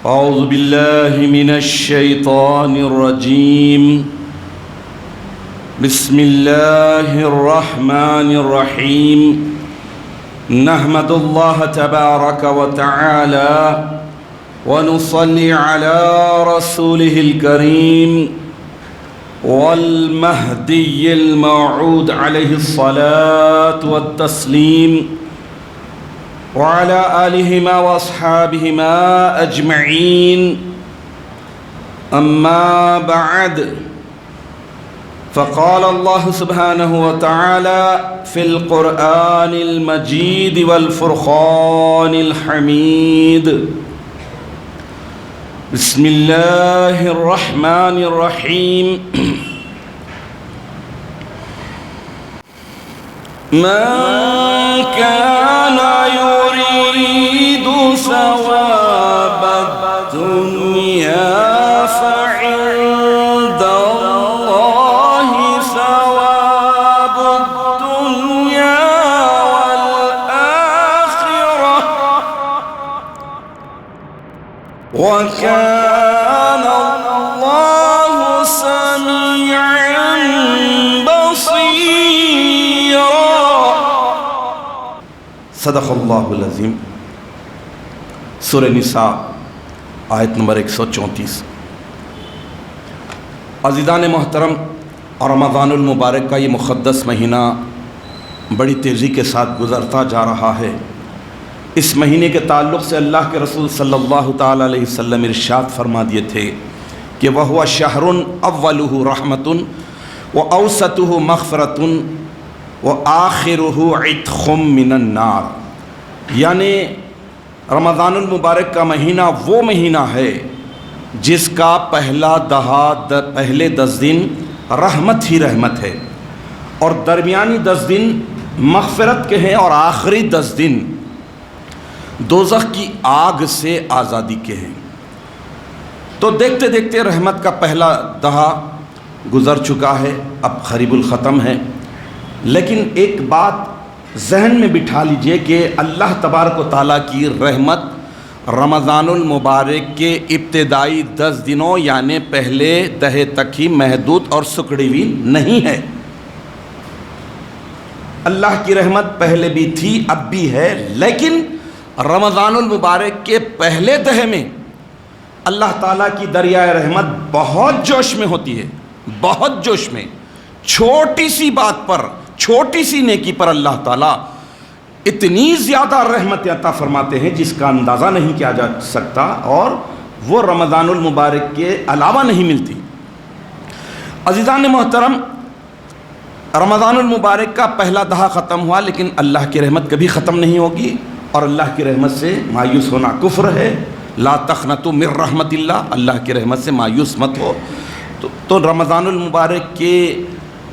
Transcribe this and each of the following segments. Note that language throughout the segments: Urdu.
أعوذ بالله من الشيطان الرجيم. بسم الله الرحمن الرحيم. نحمد الله تبارك وتعالى ونصلي على رسوله الكريم والمهدي الموعود عليه الصلاة والتسليم وعلى آلهما وأصحابهما أجمعين. أما بعد، فقال الله سبحانه وتعالى في القرآن المجيد والفرقان الحميد. بسم الله الرحمن الرحيم. من كان يريد ثواب الدنيا فعند الله ثواب الدنيا والآخرة وكان الله سميعا بصيرا. صدق اللہ العظیم. سورہ نساء آیت نمبر 134. عزیزان محترم، رمضان المبارک کا یہ مقدس مہینہ بڑی تیزی کے ساتھ گزرتا جا رہا ہے. اس مہینے کے تعلق سے اللہ کے رسول صلی اللہ تعالیٰ علیہ وسلم ارشاد فرما دیے تھے کہ وَهُوَ شَهْرٌ أَوَّلُهُ رَحْمَةٌ وَأَوْسَطُهُ مَغْفِرَةٌ وَآخِرُهُ عِتْقٌ مِّنَ النَّارِ. یعنی رمضان المبارک کا مہینہ وہ مہینہ ہے جس کا پہلے 10 دن رحمت ہی رحمت ہے، اور درمیانی 10 دن مغفرت کے ہیں، اور آخری 10 دن دوزخ کی آگ سے آزادی کے ہیں. تو دیکھتے دیکھتے رحمت کا پہلا دہا گزر چکا ہے، اب قریب الختم ہے. لیکن ایک بات ذہن میں بٹھا لیجئے کہ اللہ تبارک و تعالیٰ کی رحمت رمضان المبارک کے ابتدائی 10 دنوں یعنی پہلے دہے تک ہی محدود اور سکڑی ہوئی نہیں ہے. اللہ کی رحمت پہلے بھی تھی، اب بھی ہے، لیکن رمضان المبارک کے پہلے دہے میں اللہ تعالیٰ کی دریائے رحمت بہت جوش میں ہوتی ہے، بہت جوش میں. چھوٹی سی بات پر، چھوٹی سی نیکی پر اللہ تعالیٰ اتنی زیادہ رحمت عطا فرماتے ہیں جس کا اندازہ نہیں کیا جا سکتا، اور وہ رمضان المبارک کے علاوہ نہیں ملتی. عزیزان محترم، رمضان المبارک کا پہلا دہا ختم ہوا، لیکن اللہ کی رحمت کبھی ختم نہیں ہوگی، اور اللہ کی رحمت سے مایوس ہونا کفر ہے. لا تقنطوا من رحمت اللہ، اللہ کی رحمت سے مایوس مت ہو. تو رمضان المبارک کے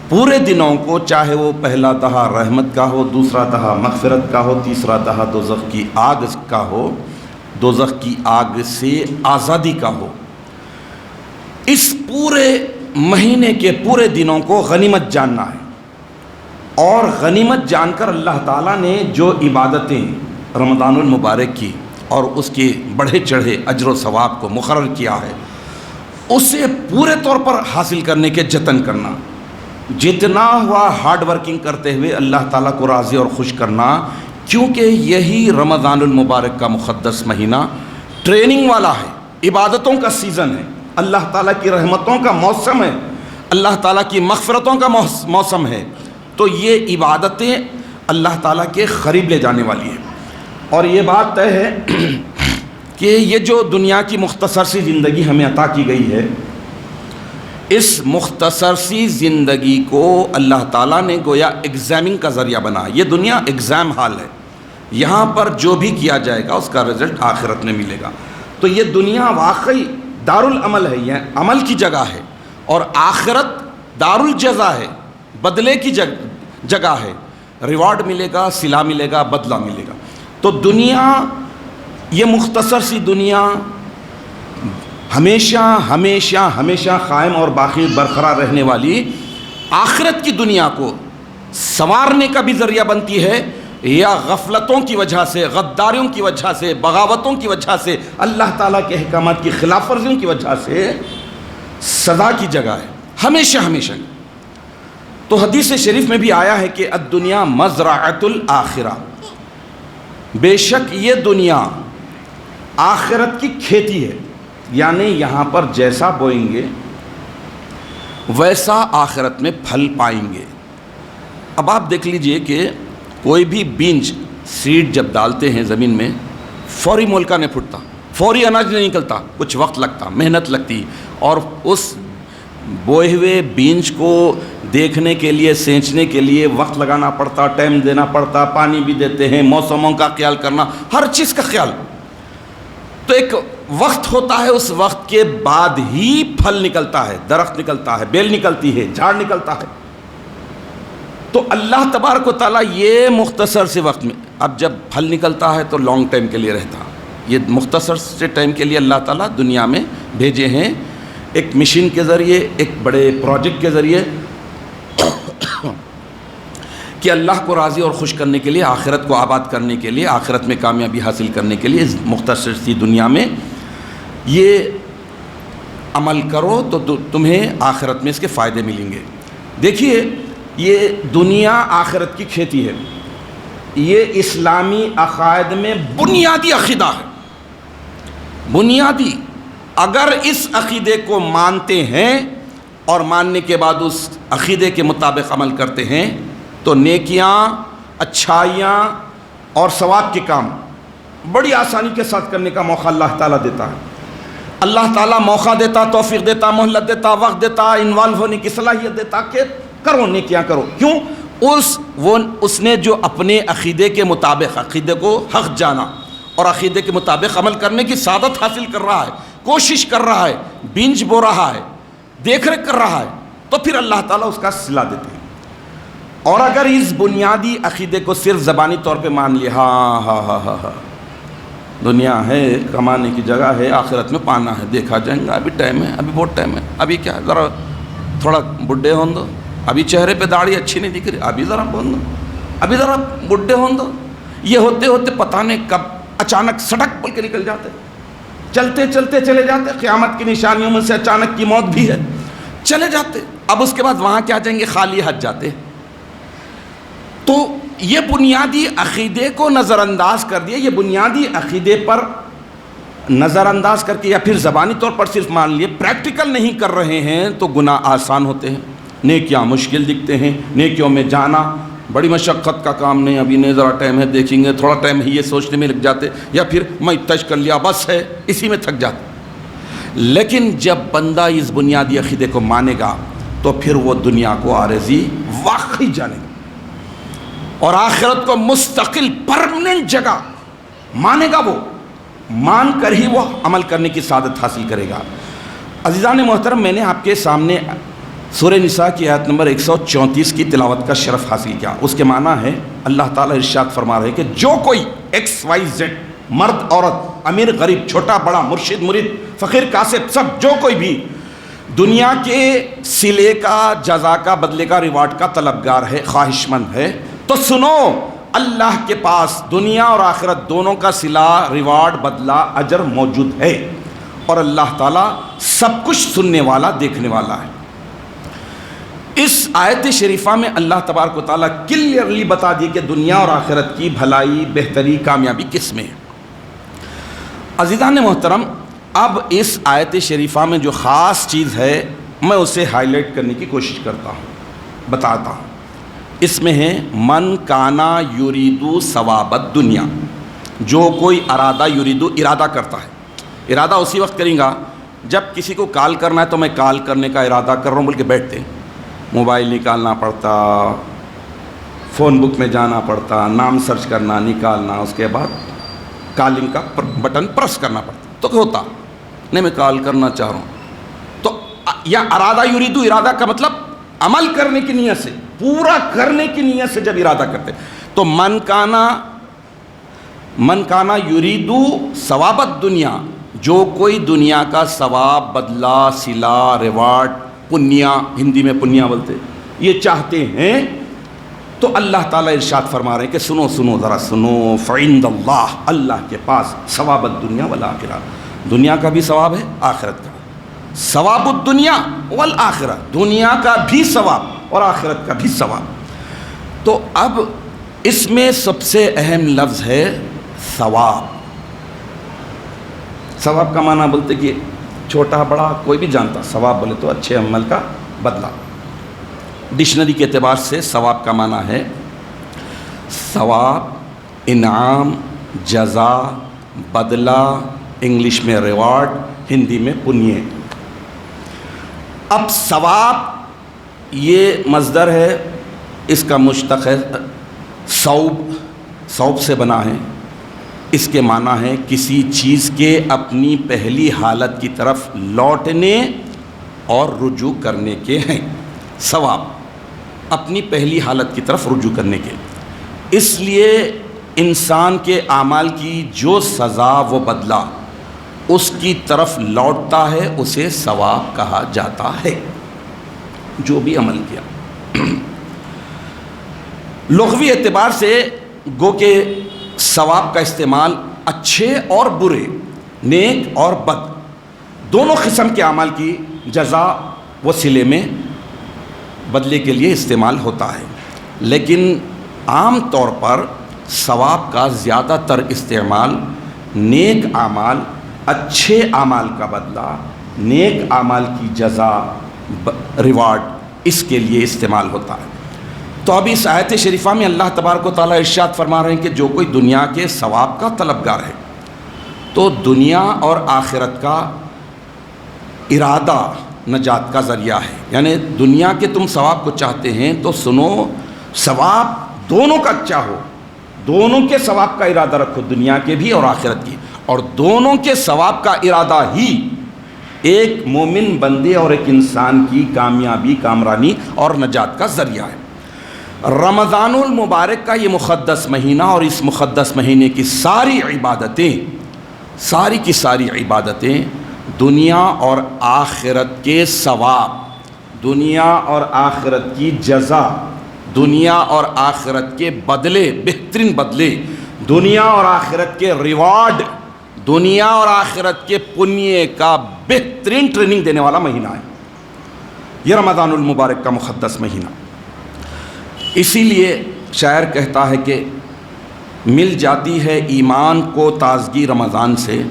پورے دنوں کو، چاہے وہ پہلا دہا رحمت کا ہو، دوسرا دہا مغفرت کا ہو، تیسرا دہا دوزخ کی آگ کا ہو، دوزخ کی آگ سے آزادی کا ہو، اس پورے مہینے کے پورے دنوں کو غنیمت جاننا ہے. اور غنیمت جان کر اللہ تعالیٰ نے جو عبادتیں رمضان المبارک کی اور اس کے بڑھے چڑھے اجر و ثواب کو مقرر کیا ہے، اسے پورے طور پر حاصل کرنے کے جتن کرنا. جتنا ہوا ہارڈ ورکنگ کرتے ہوئے اللہ تعالیٰ کو راضی اور خوش کرنا، کیونکہ یہی رمضان المبارک کا مقدس مہینہ ٹریننگ والا ہے، عبادتوں کا سیزن ہے، اللہ تعالیٰ کی رحمتوں کا موسم ہے، اللہ تعالیٰ کی مغفرتوں کا موسم ہے. تو یہ عبادتیں اللہ تعالیٰ کے قریب لے جانے والی ہیں. اور یہ بات طے ہے کہ یہ جو دنیا کی مختصر سی زندگی ہمیں عطا کی گئی ہے، اس مختصر سی زندگی کو اللہ تعالیٰ نے گویا ایگزامنگ کا ذریعہ بنا. یہ دنیا ایگزام ہال ہے، یہاں پر جو بھی کیا جائے گا اس کا رزلٹ آخرت میں ملے گا. تو یہ دنیا واقعی دارالعمل ہے، یہ عمل کی جگہ ہے، اور آخرت دارالجزا ہے، بدلے کی جگہ ہے. ریوارڈ ملے گا، صلہ ملے گا، بدلہ ملے گا. تو دنیا، یہ مختصر سی دنیا ہمیشہ ہمیشہ ہمیشہ قائم اور باقی برقرار رہنے والی آخرت کی دنیا کو سنوارنے کا بھی ذریعہ بنتی ہے، یا غفلتوں کی وجہ سے، غداریوں کی وجہ سے، بغاوتوں کی وجہ سے، اللہ تعالیٰ کے احکامات کی خلاف ورزیوں کی وجہ سے سزا کی جگہ ہے ہمیشہ ہمیشہ۔ تو حدیث شریف میں بھی آیا ہے کہ الدنیا مزرعۃ الآخرہ، بے شک یہ دنیا آخرت کی کھیتی ہے، یعنی یہاں پر جیسا بوئیں گے ویسا آخرت میں پھل پائیں گے۔ اب آپ دیکھ لیجئے کہ کوئی بھی بیج سیڈ جب ڈالتے ہیں زمین میں، فوری مولکا نہیں پھٹتا، فوری اناج نہیں نکلتا، کچھ وقت لگتا، محنت لگتی، اور اس بوئے ہوئے بیج کو دیکھنے کے لیے، سینچنے کے لیے وقت لگانا پڑتا، ٹائم دینا پڑتا، پانی بھی دیتے ہیں، موسموں کا خیال کرنا، ہر چیز کا خیال۔ تو ایک وقت ہوتا ہے، اس وقت کے بعد ہی پھل نکلتا ہے، درخت نکلتا ہے، بیل نکلتی ہے، جھاڑ نکلتا ہے۔ تو اللہ تبارک و تعالیٰ یہ مختصر سے وقت میں، اب جب پھل نکلتا ہے تو لانگ ٹائم کے لیے رہتا، یہ مختصر سے ٹائم کے لیے اللہ تعالیٰ دنیا میں بھیجے ہیں، ایک مشین کے ذریعے، ایک بڑے پروجیکٹ کے ذریعے، کہ اللہ کو راضی اور خوش کرنے کے لیے، آخرت کو آباد کرنے کے لیے، آخرت میں کامیابی حاصل کرنے کے لیے اس مختصر سی دنیا میں یہ عمل کرو تو تمہیں آخرت میں اس کے فائدے ملیں گے۔ دیکھیے یہ دنیا آخرت کی کھیتی ہے، یہ اسلامی عقائد میں بنیادی عقیدہ ہے، بنیادی۔ اگر اس عقیدے کو مانتے ہیں اور ماننے کے بعد اس عقیدے کے مطابق عمل کرتے ہیں تو نیکیاں، اچھائیاں اور ثواب کے کام بڑی آسانی کے ساتھ کرنے کا موقع اللہ تعالیٰ دیتا ہے۔ اللہ تعالیٰ موقع دیتا، توفیق دیتا، مہلت دیتا، وقت دیتا، انوالو ہونے کی صلاحیت دیتا کہ کرو نیکیاں کرو۔ کیوں؟ اس نے جو اپنے عقیدے کے مطابق عقیدے کو حق جانا اور عقیدے کے مطابق عمل کرنے کی سعادت حاصل کر رہا ہے، کوشش کر رہا ہے، بیج بو رہا ہے، دیکھ ریکھ کر رہا ہے، تو پھر اللہ تعالیٰ اس کا صلہ دیتے ہیں۔ اور اگر اس بنیادی عقیدے کو صرف زبانی طور پہ مان لیا، ہاں دنیا ہے، کمانے کی جگہ ہے، آخرت میں پانا ہے، دیکھا جائے گا، ابھی ٹائم ہے، ابھی بہت ٹائم ہے، ابھی کیا ذرا تھوڑا بڈھے ہوں دو، ابھی چہرے پہ داڑھی اچھی نہیں دکھ رہی، ابھی ذرا بون دو، ابھی ذرا بڈھے ہوں دو۔ یہ ہوتے ہوتے پتہ نہیں کب اچانک سڑک بول کے نکل جاتے، چلتے چلتے چلے جاتے، قیامت کی نشانیوں میں سے اچانک کی موت بھی ہے، چلے جاتے، اب اس کے بعد وہاں کیا جائیں گے؟ خالی ہاتھ جاتے۔ تو یہ بنیادی عقیدے کو نظر انداز کر دیا، یہ بنیادی عقیدے پر نظر انداز کر کے یا پھر زبانی طور پر صرف مان لیے، پریکٹیکل نہیں کر رہے ہیں تو گناہ آسان ہوتے ہیں، نیکیاں مشکل دکھتے ہیں، نیکیوں میں جانا بڑی مشقت کا کام نہیں، ابھی نہیں، ذرا ٹائم ہے، دیکھیں گے، تھوڑا ٹائم ہے، یہ سوچنے میں لگ جاتے، یا پھر میں تج کر لیا بس ہے، اسی میں تھک جاتے۔ لیکن جب بندہ اس بنیادی عقیدے کو مانے گا تو پھر وہ دنیا کو عارضی واقعی جانے گا اور آخرت کو مستقل پرماننٹ جگہ مانے گا، وہ مان کر ہی وہ عمل کرنے کی سعادت حاصل کرے گا۔ عزیزان محترم، میں نے آپ کے سامنے سورہ نساء کی آیت نمبر 134 کی تلاوت کا شرف حاصل کیا۔ اس کے معنی ہے، اللہ تعالیٰ ارشاد فرما رہے کہ جو کوئی XYZ، مرد عورت، امیر غریب، چھوٹا بڑا، مرشد مرید، فقیر کاسب، سب جو کوئی بھی دنیا کے صلے کا، جزا کا، بدلے کا، ریوارڈ کا طلبگار ہے، خواہش مند ہے، تو سنو، اللہ کے پاس دنیا اور آخرت دونوں کا صلہ، ریوارڈ، بدلہ، اجر موجود ہے، اور اللہ تعالیٰ سب کچھ سننے والا، دیکھنے والا ہے۔ اس آیت شریفہ میں اللہ تبارک و تعالیٰ کلیئرلی بتا دی کہ دنیا اور آخرت کی بھلائی، بہتری، کامیابی کس میں ہے۔ عزیزان محترم، اب اس آیت شریفہ میں جو خاص چیز ہے میں اسے ہائی لائٹ کرنے کی کوشش کرتا ہوں، بتاتا ہوں۔ اس میں ہے من کانا یریدو ثواب الدنیا، جو کوئی ارادہ کرتا ہے۔ ارادہ اسی وقت کریں گا جب کسی کو کال کرنا ہے تو میں کال کرنے کا ارادہ کر رہا ہوں بول کے بیٹھتے ہیں، موبائل نکالنا پڑتا، فون بک میں جانا پڑتا، نام سرچ کرنا، نکالنا، اس کے بعد کالنگ کا بٹن پریس کرنا پڑتا، تو ہوتا نہیں میں کال کرنا چاہ رہا ہوں۔ تو یا ارادہ یریدو، ارادہ کا مطلب عمل کرنے کی نیت سے، پورا کرنے کی نیت سے جب ارادہ کرتے، تو من کانا یریدو ثواب الدنیا، جو کوئی دنیا کا ثواب، بدلہ، صلہ، ریوارڈ، پنیا، ہندی میں پنیا بولتے، یہ چاہتے ہیں، تو اللہ تعالیٰ ارشاد فرما رہے ہیں کہ سنو سنو ذرا سنو، فعند اللہ، اللہ کے پاس ثواب الدنیا والآخرہ، دنیا کا بھی ثواب ہے، آخرت کا ثواب الدنیا والآخرہ، دنیا کا بھی ثواب اور آخرت کا بھی ثواب۔ تو اب اس میں سب سے اہم لفظ ہے ثواب۔ ثواب کا معنی بولتے کہ چھوٹا بڑا کوئی بھی جانتا، ثواب بولے تو اچھے عمل کا بدلہ۔ ڈکشنری کے اعتبار سے ثواب کا معنی ہے ثواب، انعام، جزا، بدلہ، انگلش میں ریوارڈ، ہندی میں پنیہ۔ اب ثواب یہ مصدر ہے، اس کا مشتق ہے ثوب، ثوب سے بنا ہے، اس کے معنی ہے کسی چیز کے اپنی پہلی حالت کی طرف لوٹنے اور رجوع کرنے کے ہیں۔ ثواب اپنی پہلی حالت کی طرف رجوع کرنے کے، اس لیے انسان کے اعمال کی جو سزا و بدلہ اس کی طرف لوٹتا ہے اسے ثواب کہا جاتا ہے، جو بھی عمل کیا۔ لغوی اعتبار سے گو کہ ثواب کا استعمال اچھے اور برے، نیک اور بد، دونوں قسم کے اعمال کی جزا و صلے میں بدلے کے لیے استعمال ہوتا ہے، لیکن عام طور پر ثواب کا زیادہ تر استعمال نیک اعمال، اچھے اعمال کا بدلہ، نیک اعمال کی جزا، ریوارڈ، اس کے لیے استعمال ہوتا ہے۔ تو اب اس آیت شریفہ میں اللہ تبارک و تعالیٰ ارشاد فرما رہے ہیں کہ جو کوئی دنیا کے ثواب کا طلبگار ہے تو دنیا اور آخرت کا ارادہ نجات کا ذریعہ ہے، یعنی دنیا کے تم ثواب کو چاہتے ہیں تو سنو، ثواب دونوں کا چاہو، دونوں کے ثواب کا ارادہ رکھو، دنیا کے بھی اور آخرت کی، اور دونوں کے ثواب کا ارادہ ہی ایک مومن بندے اور ایک انسان کی کامیابی، کامرانی اور نجات کا ذریعہ ہے۔ رمضان المبارک کا یہ مقدس مہینہ اور اس مقدس مہینے کی ساری عبادتیں، ساری کی ساری عبادتیں دنیا اور آخرت کے ثواب، دنیا اور آخرت کی جزا، دنیا اور آخرت کے بدلے، بہترین بدلے، دنیا اور آخرت کے ریوارڈ، دنیا اور آخرت کے پنیہ کا بہترین ٹریننگ دینے والا مہینہ ہے یہ رمضان المبارک کا مقدس مہینہ۔ اسی لیے شاعر کہتا ہے کہ مل جاتی ہے ایمان کو تازگی رمضان سے،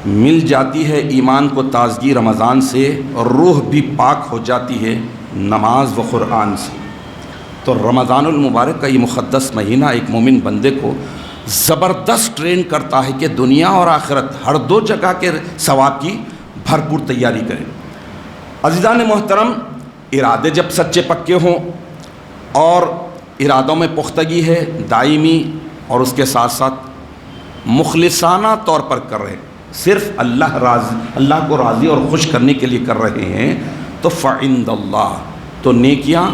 مل جاتی ہے ایمان کو تازگی رمضان سے، روح بھی پاک ہو جاتی ہے نماز و قرآن سے۔ تو رمضان المبارک کا یہ مقدس مہینہ ایک مومن بندے کو زبردست ٹرین کرتا ہے کہ دنیا اور آخرت ہر دو جگہ کے ثواب کی بھرپور تیاری کرے۔ عزیزان محترم، ارادے جب سچے پکے ہوں اور ارادوں میں پختگی ہے دائمی، اور اس کے ساتھ ساتھ مخلصانہ طور پر کر رہے ہیں، صرف اللہ کو راضی اور خوش کرنے کے لیے کر رہے ہیں، تو فعند اللہ، تو نیکیاں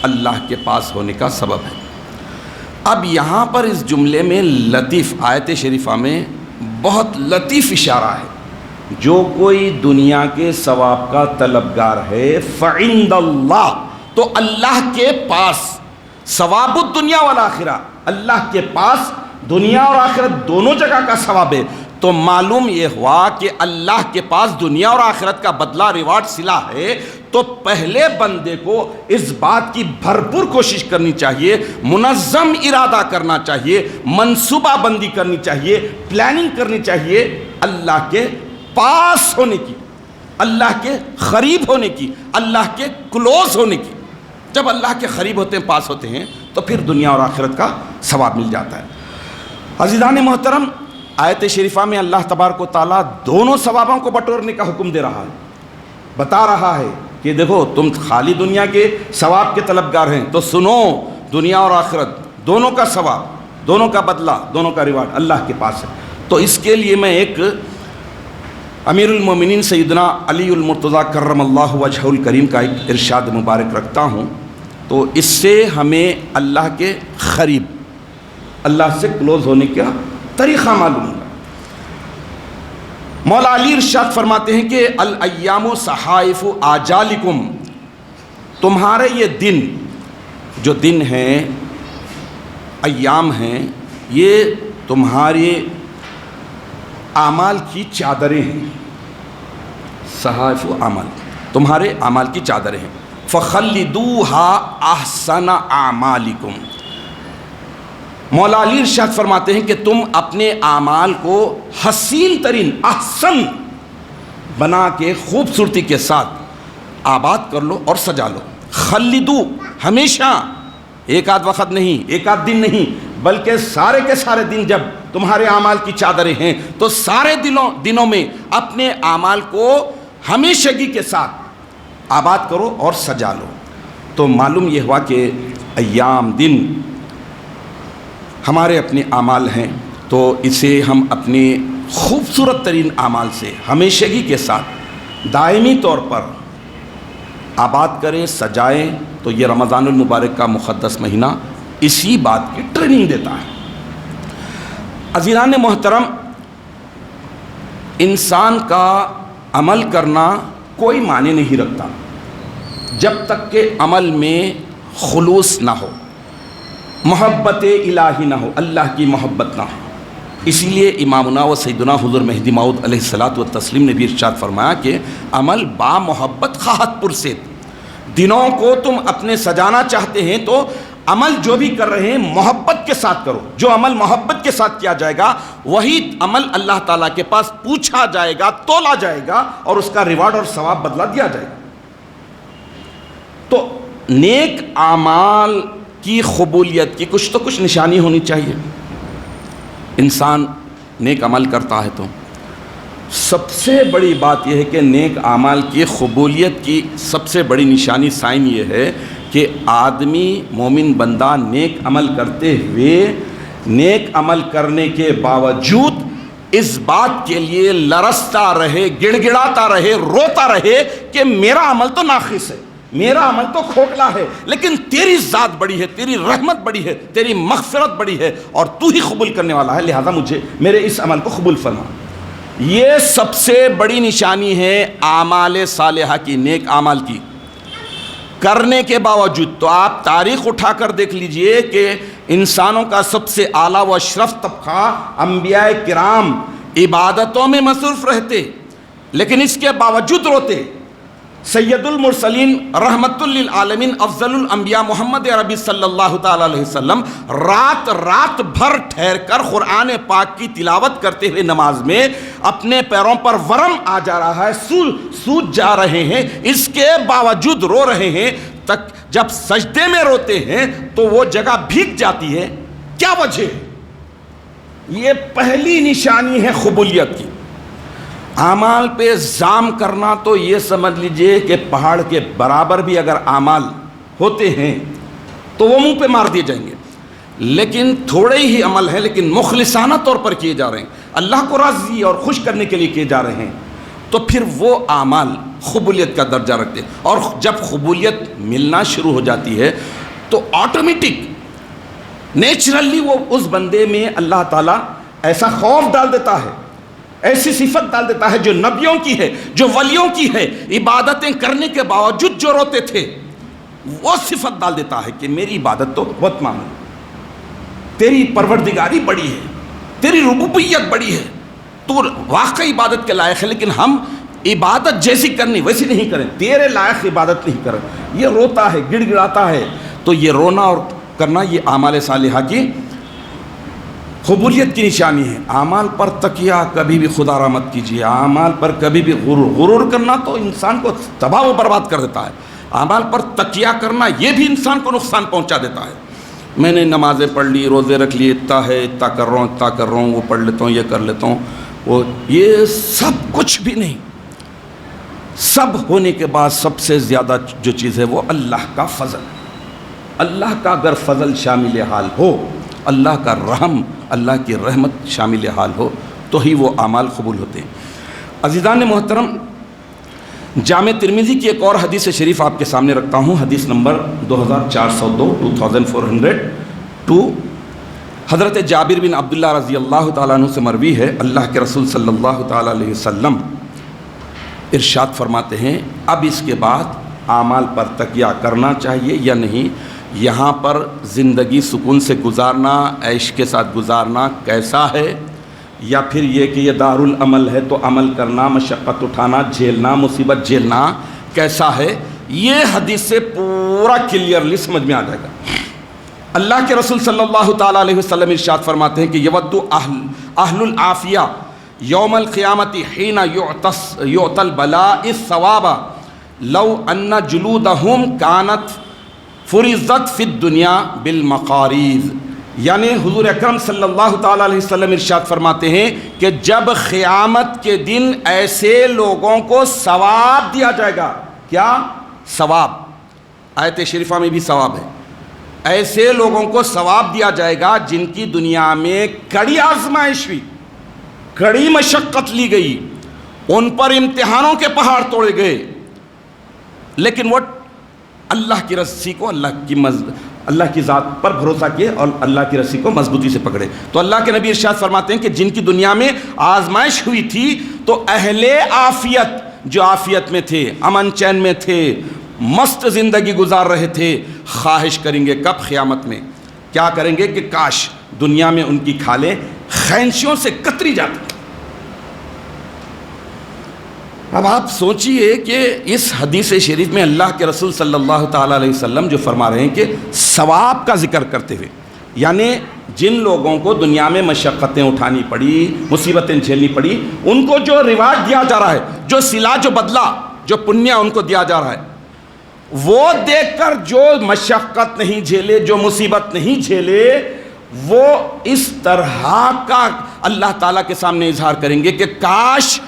اللہ کے پاس ہونے کا سبب ہے۔ اب یہاں پر اس جملے میں لطیف، آیت شریفہ میں بہت لطیف اشارہ ہے، جو کوئی دنیا کے ثواب کا طلبگار ہے فعند اللہ، تو اللہ کے پاس ثواب الدنیا والآخرہ، اللہ کے پاس دنیا اور آخرت دونوں جگہ کا ثواب ہے۔ تو معلوم یہ ہوا کہ اللہ کے پاس دنیا اور آخرت کا بدلہ، ریوارڈ، صلہ ہے، تو پہلے بندے کو اس بات کی بھرپور کوشش کرنی چاہیے، منظم ارادہ کرنا چاہیے، منصوبہ بندی کرنی چاہیے، پلاننگ کرنی چاہیے اللہ کے پاس ہونے کی، اللہ کے قریب ہونے کی، اللہ کے کلوز ہونے کی۔ جب اللہ کے قریب ہوتے ہیں، پاس ہوتے ہیں، تو پھر دنیا اور آخرت کا ثواب مل جاتا ہے۔ عزیزان محترم، آیت شریفہ میں اللہ تبارک و تعالیٰ دونوں ثوابوں کو بٹورنے کا حکم دے رہا ہے، بتا رہا ہے کہ دیکھو تم خالی دنیا کے ثواب کے طلبگار ہیں تو سنو، دنیا اور آخرت دونوں کا ثواب، دونوں کا بدلہ، دونوں کا ریوارڈ اللہ کے پاس ہے۔ تو اس کے لیے میں ایک امیر المومنین سیدنا علی المرتضیٰ کرم اللہ وجہہ الکریم کا ایک ارشاد مبارک رکھتا ہوں، تو اس سے ہمیں اللہ کے قریب، اللہ سے کلوز ہونے کا طریقہ معلوم ہوگا۔ مولا علی ارشاد فرماتے ہیں کہ الایام صحائف آجالکم، تمہارے یہ دن جو دن ہیں، ایام ہیں، یہ تمہارے اعمال کی چادریں ہیں، صحائف و اعمال تمہارے اعمال کی چادریں ہیں۔ فَخَلِّدُوهَا أَحْسَنَ أَعْمَالِكُمْ، مولا علی ارشاد فرماتے ہیں کہ تم اپنے اعمال کو حسین ترین، احسن بنا کے خوبصورتی کے ساتھ آباد کر لو اور سجا لو۔ خلدو، ہمیشہ، ایک آدھ وقت نہیں، ایک آدھ دن نہیں، بلکہ سارے کے سارے دن جب تمہارے اعمال کی چادریں ہیں تو سارے دنوں میں اپنے اعمال کو ہمیشگی کے ساتھ آباد کرو اور سجا لو۔ تو معلوم یہ ہوا کہ ایام، دن ہمارے اپنے اعمال ہیں، تو اسے ہم اپنے خوبصورت ترین اعمال سے ہمیشگی کے ساتھ دائمی طور پر آباد کریں، سجائیں۔ تو یہ رمضان المبارک کا مقدس مہینہ اسی بات کی ٹریننگ دیتا ہے۔ عزیزان محترم، انسان کا عمل کرنا کوئی معنی نہیں رکھتا جب تک کہ عمل میں خلوص نہ ہو، محبت الہی نہ ہو، اللہ کی محبت نہ ہو۔ اسی لیے امامنا و سیدنا حضور مہدی موعود علیہ الصلاۃ والتسلیم نے بھی ارشاد فرمایا کہ عمل با محبت خواہت پرسید۔ دنوں کو تم اپنے سجانا چاہتے ہیں تو عمل جو بھی کر رہے ہیں محبت کے ساتھ کرو۔ جو عمل محبت کے ساتھ کیا جائے گا وہی عمل اللہ تعالیٰ کے پاس پوچھا جائے گا، تولا جائے گا اور اس کا ریوارڈ اور ثواب بدلہ دیا جائے گا۔ تو نیک اعمال کی قبولیت کی کچھ تو کچھ نشانی ہونی چاہیے۔ انسان نیک عمل کرتا ہے تو سب سے بڑی بات یہ ہے کہ نیک اعمال کی قبولیت کی سب سے بڑی نشانی، سائن یہ ہے کہ آدمی، مومن بندہ نیک عمل کرتے ہوئے، نیک عمل کرنے کے باوجود اس بات کے لیے لرزتا رہے، گڑ گڑاتا رہے، روتا رہے کہ میرا عمل تو ناقص ہے، میرا عمل تو کھوکھلا ہے، لیکن تیری ذات بڑی ہے، تیری رحمت بڑی ہے، تیری مغفرت بڑی ہے اور تو ہی قبول کرنے والا ہے، لہذا مجھے میرے اس عمل کو قبول فرما۔ یہ سب سے بڑی نشانی ہے اعمال صالحہ کی، نیک اعمال کی کرنے کے باوجود۔ تو آپ تاریخ اٹھا کر دیکھ لیجئے کہ انسانوں کا سب سے اعلیٰ و اشرف طبقہ انبیاء کرام عبادتوں میں مصروف رہتے، لیکن اس کے باوجود روتے۔ سید المرسلین رحمت للعالمین افضل الانبیاء محمد عربی صلی اللہ تعالیٰ علیہ وسلم رات بھر ٹھہر کر قرآن پاک کی تلاوت کرتے ہوئے نماز میں اپنے پیروں پر ورم آ جا رہا ہے، سوج جا رہے ہیں، اس کے باوجود رو رہے ہیں۔ تک جب سجدے میں روتے ہیں تو وہ جگہ بھیگ جاتی ہے۔ کیا وجہ ہے؟ یہ پہلی نشانی ہے قبولیت کی۔ اعمال پہ زام کرنا تو یہ سمجھ لیجئے کہ پہاڑ کے برابر بھی اگر اعمال ہوتے ہیں تو وہ منہ پہ مار دیے جائیں گے، لیکن تھوڑے ہی عمل ہیں لیکن مخلصانہ طور پر کیے جا رہے ہیں، اللہ کو راضی اور خوش کرنے کے لیے کیے جا رہے ہیں، تو پھر وہ اعمال قبولیت کا درجہ رکھتے ہیں۔ اور جب قبولیت ملنا شروع ہو جاتی ہے تو آٹومیٹک نیچرلی وہ اس بندے میں اللہ تعالیٰ ایسا خوف ڈال دیتا ہے، ایسی صفت ڈال دیتا ہے جو نبیوں کی ہے، جو ولیوں کی ہے، عبادتیں کرنے کے باوجود جو روتے تھے، وہ صفت ڈال دیتا ہے کہ میری عبادت تو بہت معمولی، تیری پروردگاری بڑی ہے، تیری ربوبیت بڑی ہے، تو واقعی عبادت کے لائق ہے، لیکن ہم عبادت جیسی کرنی ویسی نہیں کریں، تیرے لائق عبادت نہیں کریں۔ یہ روتا ہے، گڑ گڑاتا ہے۔ تو یہ رونا اور کرنا یہ اعمال صالحہ کی قبولیت کی نشانی ہے۔ اعمال پر تکیہ کبھی بھی خدا را مت کیجیے، اعمال پر کبھی بھی غرور کرنا تو انسان کو تباہ و برباد کر دیتا ہے، اعمال پر تکیہ کرنا یہ بھی انسان کو نقصان پہنچا دیتا ہے۔ میں نے نمازیں پڑھ لی، روزے رکھ لیے، اتنا کر رہا ہوں، وہ پڑھ لیتا ہوں، یہ کر لیتا ہوں، وہ یہ سب کچھ بھی نہیں۔ سب ہونے کے بعد سب سے زیادہ جو چیز ہے وہ اللہ کا فضل۔ اللہ کا اگر فضل شامل حال ہو، اللہ کا رحم، اللہ کی رحمت شامل حال ہو تو ہی وہ اعمال قبول ہوتے ہیں۔ عزیزان محترم، جامع ترمذی کی ایک اور حدیث شریف آپ کے سامنے رکھتا ہوں، حدیث نمبر 2402 حضرت جابر بن عبداللہ رضی اللہ تعالیٰ عنہ سے مروی ہے۔ اللہ کے رسول صلی اللہ تعالیٰ علیہ وسلم ارشاد فرماتے ہیں، اب اس کے بعد اعمال پر تکیہ کرنا چاہیے یا نہیں؟ یہاں پر زندگی سکون سے گزارنا، عیش کے ساتھ گزارنا کیسا ہے، یا پھر یہ کہ یہ دارالعمل ہے تو عمل کرنا، مشقت اٹھانا، جھیلنا، مصیبت جھیلنا کیسا ہے، یہ حدیث سے پورا کلیئرلی سمجھ میں آ جائے گا۔ اللہ کے رسول صلی اللہ تعالیٰ علیہ وسلم ارشاد فرماتے ہیں کہ یود اہل العافیہ یوم القیامت حین یعطی البلاء الثواب لو ان جلودہم کانت فرزت فی الدنیا بالمقاریض، یعنی حضور اکرم صلی اللہ تعالیٰ علیہ وسلم ارشاد فرماتے ہیں کہ جب قیامت کے دن ایسے لوگوں کو ثواب دیا جائے گا، کیا ثواب، آیت شریفہ میں بھی ثواب ہے، ایسے لوگوں کو ثواب دیا جائے گا جن کی دنیا میں کڑی آزمائش ہوئی، کڑی مشقت لی گئی، ان پر امتحانوں کے پہاڑ توڑے گئے، لیکن وہ اللہ کی رسی کو اللہ کی ذات پر بھروسہ کیے اور اللہ کی رسی کو مضبوطی سے پکڑے۔ تو اللہ کے نبی ارشاد فرماتے ہیں کہ جن کی دنیا میں آزمائش ہوئی تھی تو اہل عافیت، جو عافیت میں تھے، امن چین میں تھے، مست زندگی گزار رہے تھے، خواہش کریں گے کب؟ قیامت میں کیا کریں گے کہ کاش دنیا میں ان کی کھالیں خینچیوں سے کتری جاتی۔ اب آپ سوچئے کہ اس حدیث شریف میں اللہ کے رسول صلی اللہ تعالیٰ علیہ وسلم جو فرما رہے ہیں کہ ثواب کا ذکر کرتے ہوئے، یعنی جن لوگوں کو دنیا میں مشقتیں اٹھانی پڑی، مصیبتیں جھیلنی پڑی، ان کو جو ریوارڈ دیا جا رہا ہے، جو صلہ، جو بدلہ، جو پنیہ ان کو دیا جا رہا ہے، وہ دیکھ کر جو مشقت نہیں جھیلے، جو مصیبت نہیں جھیلے، وہ اس طرح کا اللہ تعالیٰ کے سامنے اظہار کریں گے کہ کاش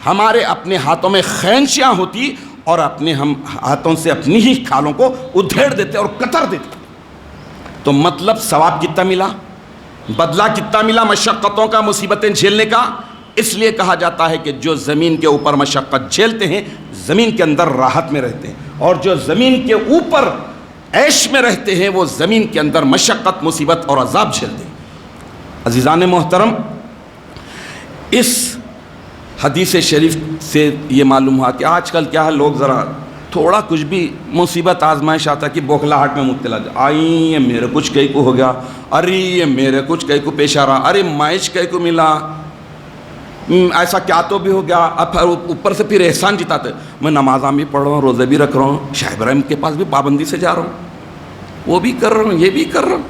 ہمارے اپنے ہاتھوں میں خینچیاں ہوتی اور اپنے ہم ہاتھوں سے اپنی ہی کھالوں کو ادھیڑ دیتے اور کتر دیتے۔ تو مطلب ثواب کتنا ملا، بدلہ کتنا ملا مشقتوں کا، مصیبتیں جھیلنے کا۔ اس لیے کہا جاتا ہے کہ جو زمین کے اوپر مشقت جھیلتے ہیں زمین کے اندر راحت میں رہتے ہیں، اور جو زمین کے اوپر عیش میں رہتے ہیں وہ زمین کے اندر مشقت، مصیبت اور عذاب جھیلتے ہیں۔ عزیزان محترم، اس حدیث شریف سے یہ معلوم ہوا کہ آج کل کیا ہے، لوگ ذرا تھوڑا کچھ بھی مصیبت آزمائش آتا ہے کہ بوکھلاہٹ میں مبتلا، آئی یہ میرے کچھ کئی کو ہو گیا، ارے یہ میرے کچھ کئی کو پیش آ رہا، ارے مائش کئی کو ملا، ایسا کیا تو بھی ہو گیا۔ اب اوپر سے پھر احسان جتاتے، میں نمازاں بھی پڑھ رہا ہوں، روزے بھی رکھ رہا ہوں، شاہ ابراہیم کے پاس بھی پابندی سے جا رہا ہوں، وہ بھی کر رہا ہوں، یہ بھی کر رہا ہوں۔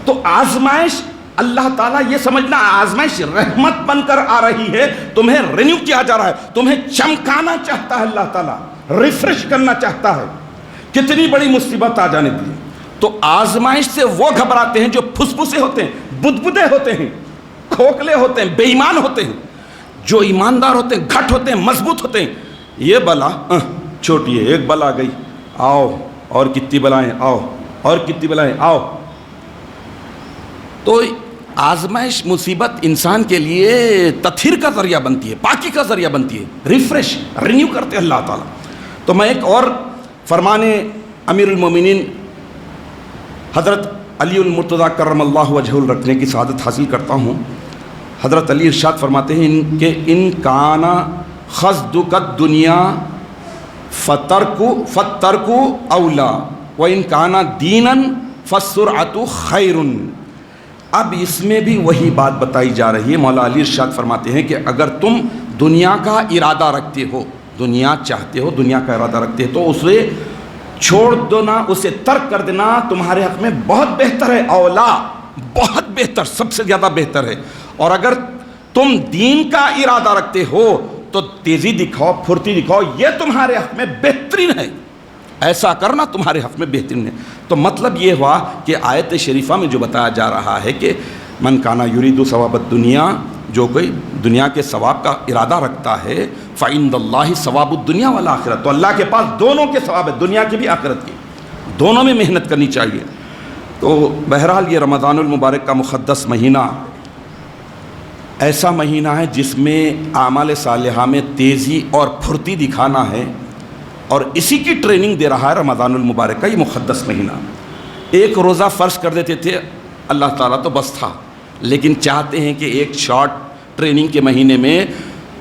تو آزمائش، اللہ تعالیٰ یہ سمجھنا آزمائش رحمت بن کر آ رہی ہے، تمہیں رینیو کیا جا رہا ہے، تمہیں چمکانا چاہتا ہے اللہ تعالیٰ، ریفریش کرنا چاہتا ہے۔ کتنی بڑی مصیبت آ جانے دی، تو آزمائش سے وہ گھبراتے ہیں جو پھسپھسے ہوتے ہیں، بدبدے ہوتے ہیں، کھوکھلے ہوتے ہیں، بے ایمان ہوتے ہیں۔ جو ایماندار ہوتے ہیں، گھٹ ہوتے ہیں، مضبوط ہوتے ہیں، یہ بلا چھوٹی ہے، ایک بلا گئی، آؤ اور کتنی بلائیں، آؤ اور کتنی بلائیں، آؤ۔ تو آزمائش، مصیبت انسان کے لیے تطہیر کا ذریعہ بنتی ہے، پاکی کا ذریعہ بنتی ہے، ریفریش، رینیو کرتے ہیں اللہ تعالیٰ۔ تو میں ایک اور فرمان امیر المومنین حضرت علی المرتضیٰ کرم اللہ وجہہ رکھنے کی سعادت حاصل کرتا ہوں۔ حضرت علی ارشاد فرماتے ہیں کہ ان کانا خصدک الدنیا فترک اولا وان کانا دینا فالسرعۃ خیر۔ اب اس میں بھی وہی بات بتائی جا رہی ہے۔ مولا علی ارشاد فرماتے ہیں کہ اگر تم دنیا کا ارادہ رکھتے ہو، دنیا چاہتے ہو، دنیا کا ارادہ رکھتے ہو، تو اسے چھوڑ دینا، اسے ترک کر دینا تمہارے حق میں بہت بہتر ہے، اولا، بہت بہتر، سب سے زیادہ بہتر ہے۔ اور اگر تم دین کا ارادہ رکھتے ہو تو تیزی دکھاؤ، پھرتی دکھاؤ، یہ تمہارے حق میں بہترین ہے، ایسا کرنا تمہارے حق میں بہترین ہے۔ تو مطلب یہ ہوا کہ آیت شریفہ میں جو بتایا جا رہا ہے کہ من کانا یرید ثواب الدنیا، جو کوئی دنیا کے ثواب کا ارادہ رکھتا ہے، فعند اللہ ثواب الدنیا والآخرہ، تو اللہ کے پاس دونوں کے ثواب ہے، دنیا کی بھی آخرت کی، دونوں میں محنت کرنی چاہیے۔ تو بہرحال یہ رمضان المبارک کا مقدس مہینہ ایسا مہینہ ہے جس میں اعمال صالحہ میں تیزی اور پھرتی دکھانا ہے، اور اسی کی ٹریننگ دے رہا ہے رمضان المبارک کا یہ مقدس مہینہ۔ ایک روزہ فرض کر دیتے تھے اللہ تعالیٰ تو بس تھا، لیکن چاہتے ہیں کہ ایک شارٹ ٹریننگ کے مہینے میں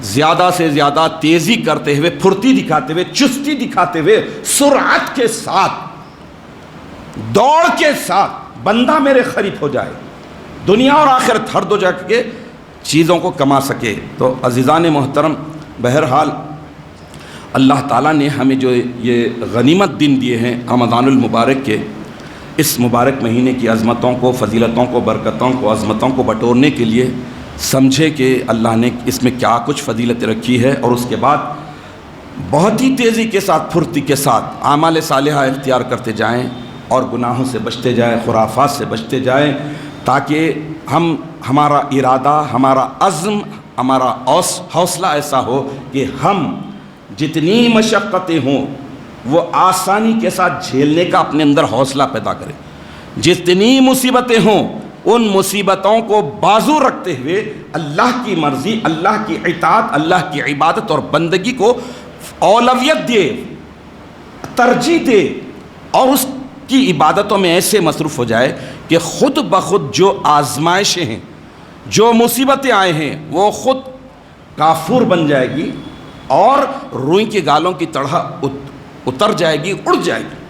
زیادہ سے زیادہ تیزی کرتے ہوئے، پھرتی دکھاتے ہوئے، چستی دکھاتے ہوئے، سرعت کے ساتھ، دوڑ کے ساتھ بندہ میرے قریب ہو جائے، دنیا اور آخرت ہر دو جا کے چیزوں کو کما سکے۔ تو عزیزان محترم، بہرحال اللہ تعالیٰ نے ہمیں جو یہ غنیمت دن دیے ہیں رمضان المبارک کے، اس مبارک مہینے کی عظمتوں کو، فضیلتوں کو، برکتوں کو، عظمتوں کو بٹورنے کے لیے سمجھے کہ اللہ نے اس میں کیا کچھ فضیلت رکھی ہے، اور اس کے بعد بہت ہی تیزی کے ساتھ، پھرتی کے ساتھ اعمال صالحہ اختیار کرتے جائیں اور گناہوں سے بچتے جائیں، خرافات سے بچتے جائیں، تاکہ ہمارا ارادہ، ہمارا عزم، ہمارا حوصلہ ایسا ہو کہ ہم جتنی مشقتیں ہوں وہ آسانی کے ساتھ جھیلنے کا اپنے اندر حوصلہ پیدا کریں، جتنی مصیبتیں ہوں ان مصیبتوں کو بازو رکھتے ہوئے اللہ کی مرضی، اللہ کی اطاعت، اللہ کی عبادت اور بندگی کو اولویت دے، ترجیح دے، اور اس کی عبادتوں میں ایسے مصروف ہو جائے کہ خود بخود جو آزمائشیں ہیں، جو مصیبتیں آئے ہیں، وہ خود کافور بن جائے گی اور روئی کے گالوں کی طرح اتر جائے گی، اڑ جائے گی۔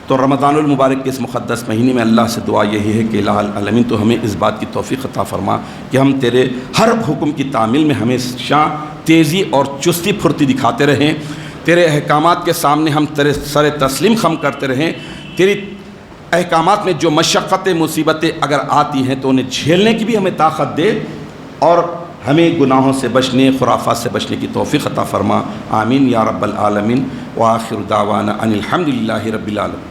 تو رمضان المبارک کے اس مقدس مہینے میں اللہ سے دعا یہی ہے کہ الہ العالمین تو ہمیں اس بات کی توفیق عطا فرما کہ ہم تیرے ہر حکم کی تعمیل میں ہمیشہ تیزی اور چستی پھرتی دکھاتے رہیں، تیرے احکامات کے سامنے ہم تیرے سر تسلیم خم کرتے رہیں، تیری احکامات میں جو مشقتیں، مصیبتیں اگر آتی ہیں تو انہیں جھیلنے کی بھی ہمیں طاقت دے، اور ہمیں گناہوں سے بچنے، خرافات سے بچنے کی توفیق عطا فرما۔ آمین یا رب العالمین۔ وآخر دعوانا ان الحمد للہ رب العالمین۔